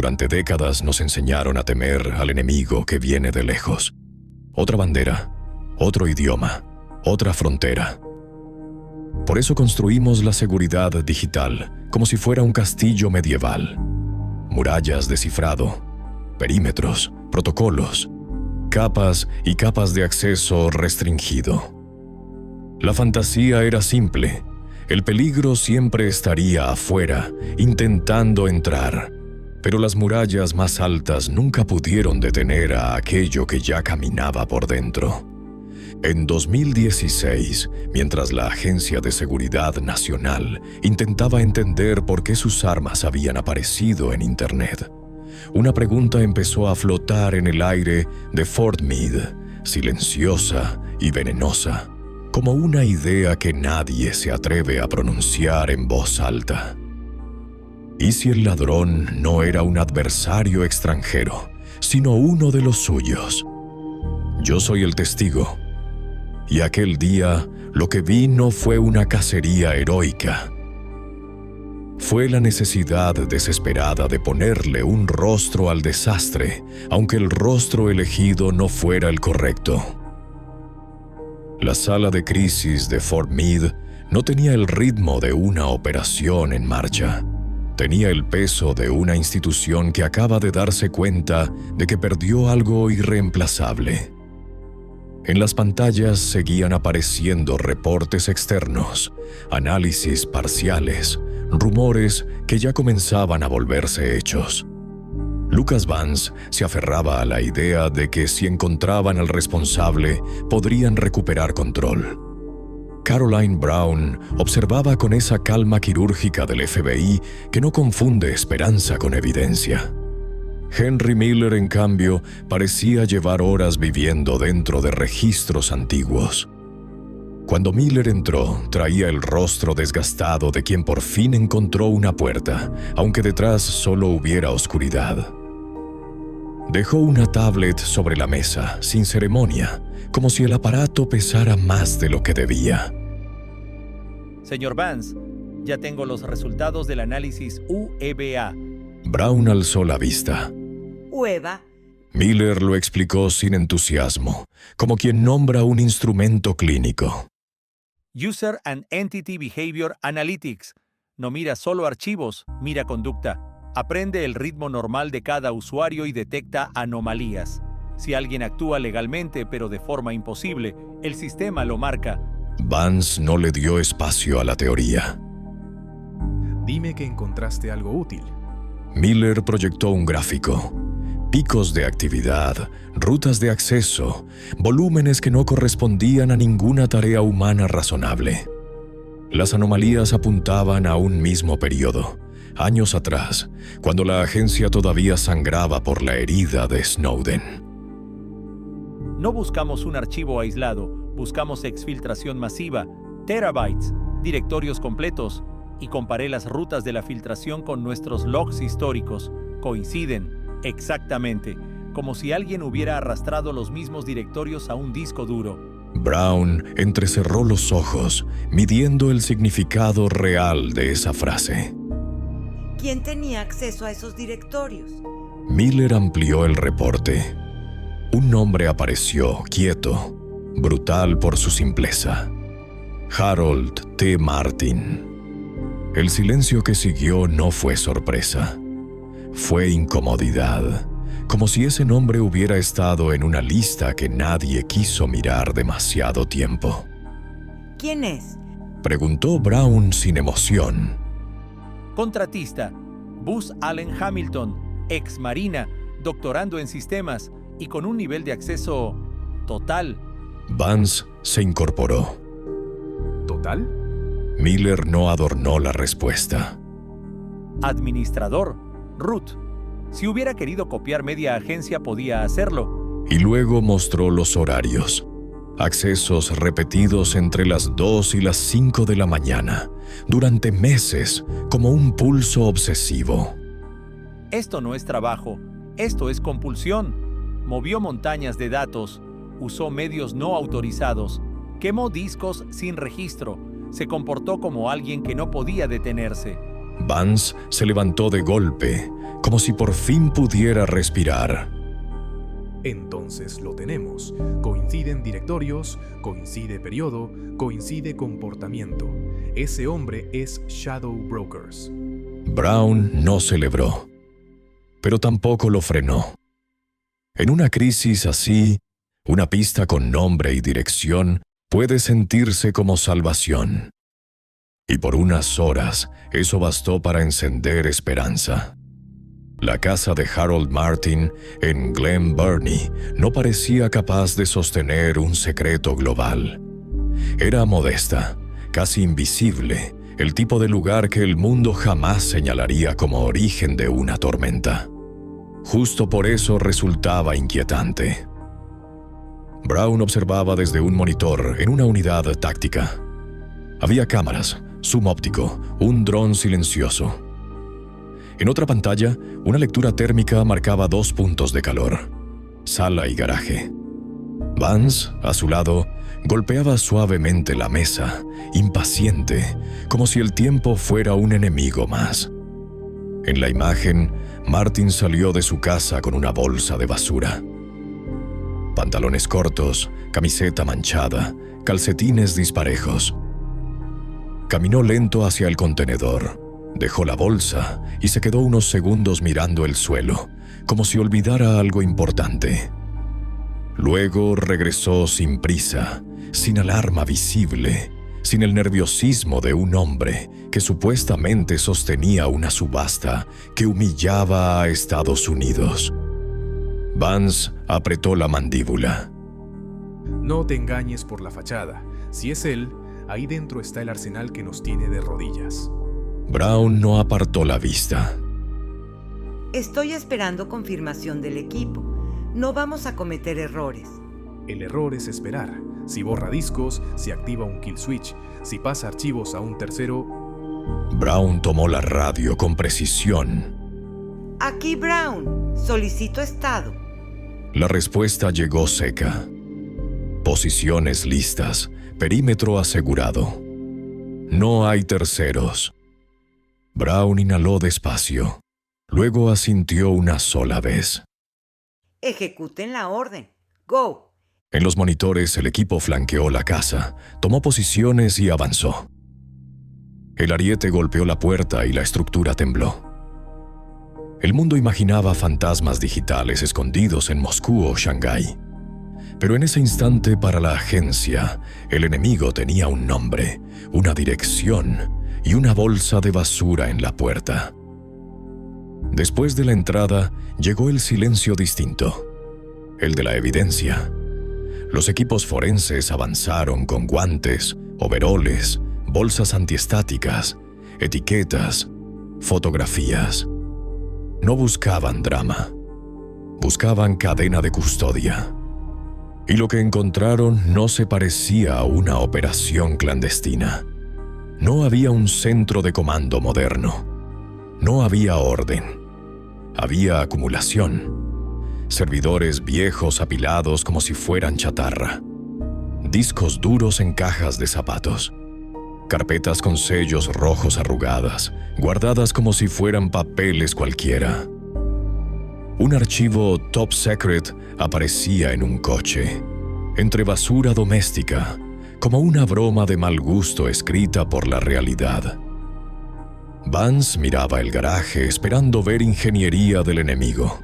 Durante décadas nos enseñaron a temer al enemigo que viene de lejos. Otra bandera, otro idioma, otra frontera. Por eso construimos la seguridad digital como si fuera un castillo medieval. Murallas de cifrado, perímetros, protocolos, capas y capas de acceso restringido. La fantasía era simple. El peligro siempre estaría afuera, intentando entrar. Pero las murallas más altas nunca pudieron detener a aquello que ya caminaba por dentro. En 2016, mientras la Agencia de Seguridad Nacional intentaba entender por qué sus armas habían aparecido en Internet, una pregunta empezó a flotar en el aire de Fort Meade, silenciosa y venenosa, como una idea que nadie se atreve a pronunciar en voz alta. ¿Y si el ladrón no era un adversario extranjero, sino uno de los suyos? Yo soy el testigo. Y aquel día, lo que vi no fue una cacería heroica. Fue la necesidad desesperada de ponerle un rostro al desastre, aunque el rostro elegido no fuera el correcto. La sala de crisis de Fort Meade no tenía el ritmo de una operación en marcha. Tenía el peso de una institución que acaba de darse cuenta de que perdió algo irreemplazable. En las pantallas seguían apareciendo reportes externos, análisis parciales, rumores que ya comenzaban a volverse hechos. Lucas Vance se aferraba a la idea de que si encontraban al responsable, podrían recuperar control. Caroline Brown observaba con esa calma quirúrgica del FBI que no confunde esperanza con evidencia. Henry Miller, en cambio, parecía llevar horas viviendo dentro de registros antiguos. Cuando Miller entró, traía el rostro desgastado de quien por fin encontró una puerta, aunque detrás solo hubiera oscuridad. Dejó una tablet sobre la mesa, sin ceremonia, como si el aparato pesara más de lo que debía. Señor Vance, ya tengo los resultados del análisis UEBA. Brown alzó la vista. UEBA. Miller lo explicó sin entusiasmo, como quien nombra un instrumento clínico. User and Entity Behavior Analytics. No mira solo archivos, mira conducta. Aprende el ritmo normal de cada usuario y detecta anomalías. Si alguien actúa legalmente pero de forma imposible, el sistema lo marca. Vance no le dio espacio a la teoría. Dime que encontraste algo útil. Miller proyectó un gráfico. Picos de actividad, rutas de acceso, volúmenes que no correspondían a ninguna tarea humana razonable. Las anomalías apuntaban a un mismo periodo, años atrás, cuando la agencia todavía sangraba por la herida de Snowden. No buscamos un archivo aislado, buscamos exfiltración masiva, terabytes, directorios completos, y comparé las rutas de la filtración con nuestros logs históricos. Coinciden, exactamente, como si alguien hubiera arrastrado los mismos directorios a un disco duro. Brown entrecerró los ojos, midiendo el significado real de esa frase. ¿Quién tenía acceso a esos directorios? Miller amplió el reporte. Un nombre apareció, quieto, brutal por su simpleza. Harold T. Martin. El silencio que siguió no fue sorpresa. Fue incomodidad, como si ese nombre hubiera estado en una lista que nadie quiso mirar demasiado tiempo. ¿Quién es? Preguntó Brown sin emoción. Contratista, Buzz Allen Hamilton, ex marina, doctorando en sistemas y con un nivel de acceso total. Vance se incorporó. ¿Total? Miller no adornó la respuesta. Administrador, root. Si hubiera querido copiar media agencia podía hacerlo. Y luego mostró los horarios. Accesos repetidos entre las 2 y las 5 de la mañana, durante meses, como un pulso obsesivo. Esto no es trabajo, esto es compulsión. Movió montañas de datos, usó medios no autorizados, quemó discos sin registro, se comportó como alguien que no podía detenerse. Vance se levantó de golpe, como si por fin pudiera respirar. Entonces lo tenemos. Coinciden directorios, coincide periodo, coincide comportamiento. Ese hombre es Shadow Brokers. Brown no celebró, pero tampoco lo frenó. En una crisis así, una pista con nombre y dirección puede sentirse como salvación. Y por unas horas, eso bastó para encender esperanza. La casa de Harold Martin en Glen Burnie no parecía capaz de sostener un secreto global. Era modesta, casi invisible, el tipo de lugar que el mundo jamás señalaría como origen de una tormenta. Justo por eso resultaba inquietante. Brown observaba desde un monitor en una unidad táctica. Había cámaras, zoom óptico, un dron silencioso. En otra pantalla, una lectura térmica marcaba 2 puntos de calor: sala y garaje. Vance, a su lado, golpeaba suavemente la mesa, impaciente, como si el tiempo fuera un enemigo más. En la imagen, Martin salió de su casa con una bolsa de basura. Pantalones cortos, camiseta manchada, calcetines disparejos. Caminó lento hacia el contenedor, dejó la bolsa y se quedó unos segundos mirando el suelo, como si olvidara algo importante. Luego regresó sin prisa, sin alarma visible, sin el nerviosismo de un hombre que supuestamente sostenía una subasta que humillaba a Estados Unidos. Vance apretó la mandíbula. No te engañes por la fachada. Si es él, ahí dentro está el arsenal que nos tiene de rodillas. Brown no apartó la vista. Estoy esperando confirmación del equipo. No vamos a cometer errores. El error es esperar. Si borra discos, si activa un kill switch, si pasa archivos a un tercero... Brown tomó la radio con precisión. Aquí Brown. Solicito estado. La respuesta llegó seca. Posiciones listas, perímetro asegurado. No hay terceros. Brown inhaló despacio. Luego asintió una sola vez. Ejecuten la orden. Go. En los monitores el equipo flanqueó la casa, tomó posiciones y avanzó. El ariete golpeó la puerta y la estructura tembló. El mundo imaginaba fantasmas digitales escondidos en Moscú o Shanghái. Pero en ese instante, para la agencia, el enemigo tenía un nombre, una dirección y una bolsa de basura en la puerta. Después de la entrada, llegó el silencio distinto, el de la evidencia. Los equipos forenses avanzaron con guantes, overoles, bolsas antiestáticas, etiquetas, fotografías. No buscaban drama, buscaban cadena de custodia. Y lo que encontraron no se parecía a una operación clandestina. No había un centro de comando moderno. No había orden. Había acumulación. Servidores viejos apilados como si fueran chatarra. Discos duros en cajas de zapatos. Carpetas con sellos rojos arrugadas, guardadas como si fueran papeles cualquiera. Un archivo top secret aparecía en un coche, entre basura doméstica, como una broma de mal gusto escrita por la realidad. Vance miraba el garaje esperando ver ingeniería del enemigo.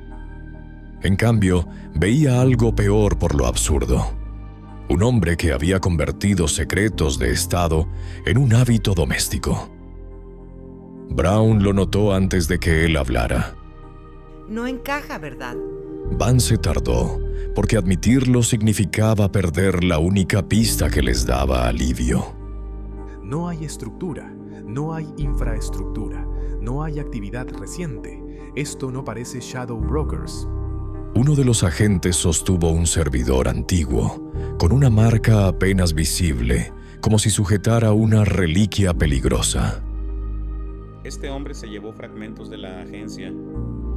En cambio, veía algo peor por lo absurdo. Un hombre que había convertido secretos de Estado en un hábito doméstico. Brown lo notó antes de que él hablara. No encaja, ¿verdad? Vance tardó, porque admitirlo significaba perder la única pista que les daba alivio. No hay estructura, no hay infraestructura, no hay actividad reciente. Esto no parece Shadow Brokers. Uno de los agentes sostuvo un servidor antiguo, con una marca apenas visible, como si sujetara una reliquia peligrosa. Este hombre se llevó fragmentos de la agencia,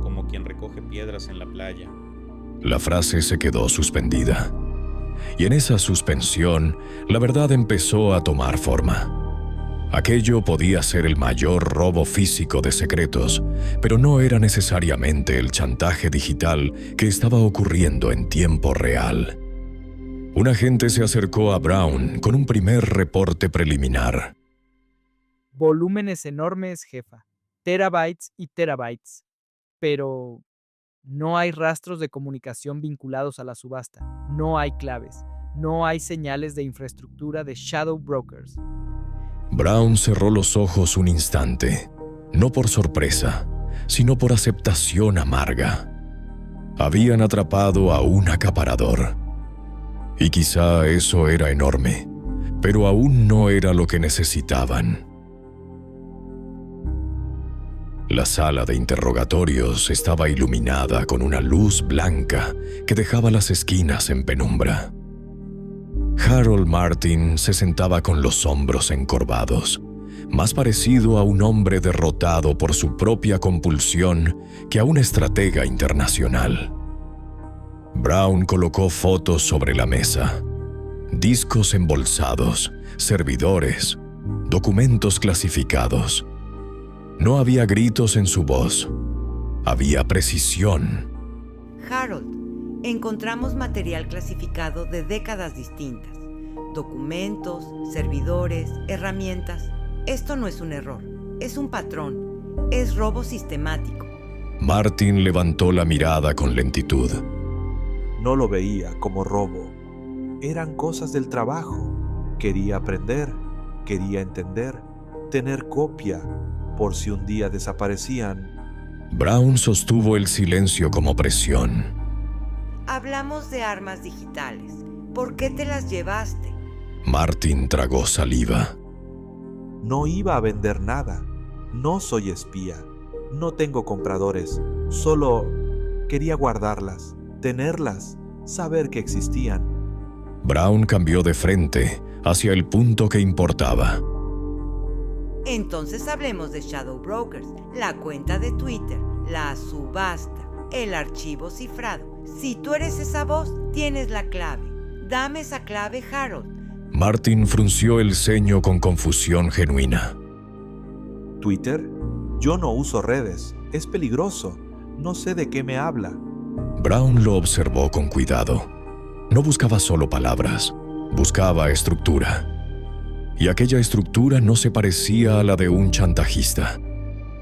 como quien recoge piedras en la playa. La frase se quedó suspendida. Y en esa suspensión, la verdad empezó a tomar forma. Aquello podía ser el mayor robo físico de secretos, pero no era necesariamente el chantaje digital que estaba ocurriendo en tiempo real. Un agente se acercó a Brown con un primer reporte preliminar. Volúmenes enormes, jefa. Terabytes y terabytes. Pero no hay rastros de comunicación vinculados a la subasta. No hay claves. No hay señales de infraestructura de Shadow Brokers. Brown cerró los ojos un instante, no por sorpresa, sino por aceptación amarga. Habían atrapado a un acaparador. Y quizá eso era enorme, pero aún no era lo que necesitaban. La sala de interrogatorios estaba iluminada con una luz blanca que dejaba las esquinas en penumbra. Harold Martin se sentaba con los hombros encorvados, más parecido a un hombre derrotado por su propia compulsión que a un estratega internacional. Brown colocó fotos sobre la mesa, discos embolsados, servidores, documentos clasificados. No había gritos en su voz, había precisión. Harold, encontramos material clasificado de décadas distintas. Documentos, servidores, herramientas. Esto no es un error, es un patrón, es robo sistemático. Martin levantó la mirada con lentitud. No lo veía como robo. Eran cosas del trabajo. Quería aprender, quería entender, tener copia, por si un día desaparecían. Brown sostuvo el silencio como presión. Hablamos de armas digitales. ¿Por qué te las llevaste? Martin tragó saliva. No iba a vender nada. No soy espía. No tengo compradores. Solo quería guardarlas, tenerlas, saber que existían. Brown cambió de frente hacia el punto que importaba. Entonces hablemos de Shadow Brokers, la cuenta de Twitter, la subasta, el archivo cifrado. Si tú eres esa voz, tienes la clave. Dame esa clave, Harold. Martin frunció el ceño con confusión genuina. ¿Twitter? Yo no uso redes. Es peligroso. No sé de qué me habla. Brown lo observó con cuidado. No buscaba solo palabras, buscaba estructura. Y aquella estructura no se parecía a la de un chantajista.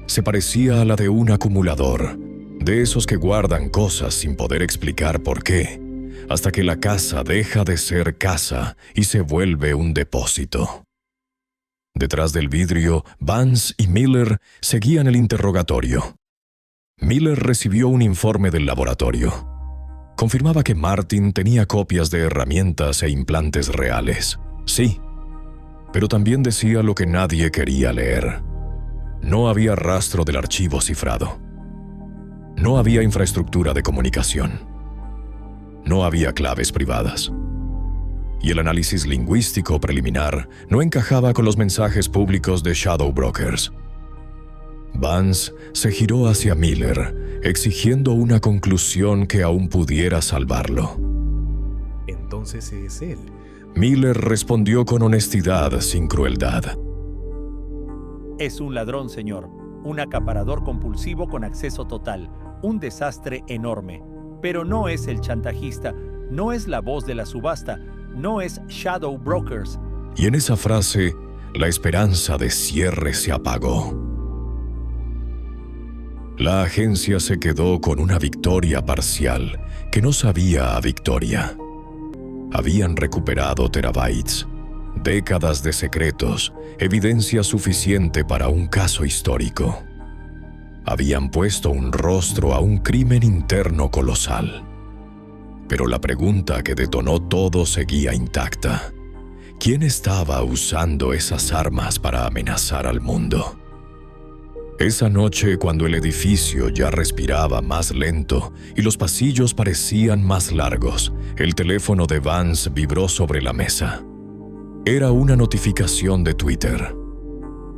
Se parecía a la de un acumulador, de esos que guardan cosas sin poder explicar por qué, hasta que la casa deja de ser casa y se vuelve un depósito. Detrás del vidrio, Vance y Miller seguían el interrogatorio. Miller recibió un informe del laboratorio. Confirmaba que Martin tenía copias de herramientas e implantes reales. Sí, pero también decía lo que nadie quería leer. No había rastro del archivo cifrado. No había infraestructura de comunicación. No había claves privadas. Y el análisis lingüístico preliminar no encajaba con los mensajes públicos de Shadow Brokers. Vance se giró hacia Miller, exigiendo una conclusión que aún pudiera salvarlo. Entonces es él. Miller respondió con honestidad sin crueldad. Es un ladrón, señor. Un acaparador compulsivo con acceso total. Un desastre enorme. Pero no es el chantajista. No es la voz de la subasta. No es Shadow Brokers. Y en esa frase, la esperanza de cierre se apagó. La agencia se quedó con una victoria parcial que no sabía a victoria. Habían recuperado terabytes, décadas de secretos, evidencia suficiente para un caso histórico. Habían puesto un rostro a un crimen interno colosal. Pero la pregunta que detonó todo seguía intacta. ¿Quién estaba usando esas armas para amenazar al mundo? Esa noche, cuando el edificio ya respiraba más lento y los pasillos parecían más largos, el teléfono de Vance vibró sobre la mesa. Era una notificación de Twitter.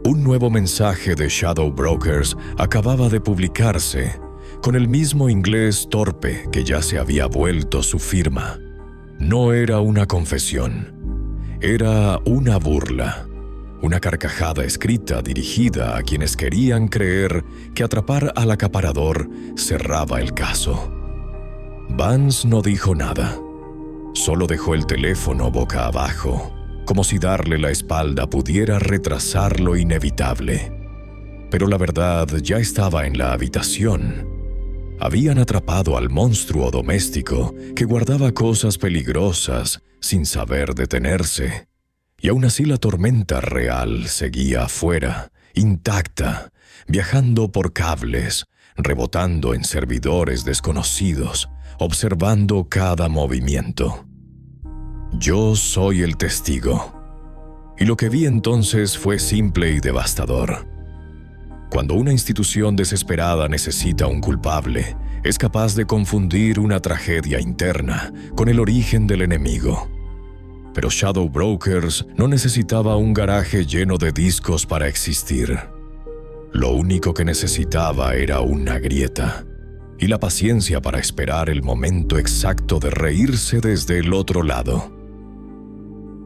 Un nuevo mensaje de Shadow Brokers acababa de publicarse, con el mismo inglés torpe que ya se había vuelto su firma. No era una confesión, era una burla, Una carcajada escrita dirigida a quienes querían creer que atrapar al acaparador cerraba el caso. Vance no dijo nada. Solo dejó el teléfono boca abajo, como si darle la espalda pudiera retrasar lo inevitable. Pero la verdad ya estaba en la habitación. Habían atrapado al monstruo doméstico que guardaba cosas peligrosas sin saber detenerse. Y aún así la tormenta real seguía afuera, intacta, viajando por cables, rebotando en servidores desconocidos, observando cada movimiento. Yo soy el testigo. Y lo que vi entonces fue simple y devastador. Cuando una institución desesperada necesita un culpable, es capaz de confundir una tragedia interna con el origen del enemigo. Pero Shadow Brokers no necesitaba un garaje lleno de discos para existir. Lo único que necesitaba era una grieta y la paciencia para esperar el momento exacto de reírse desde el otro lado.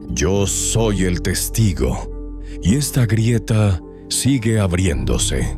Yo soy el testigo, y esta grieta sigue abriéndose.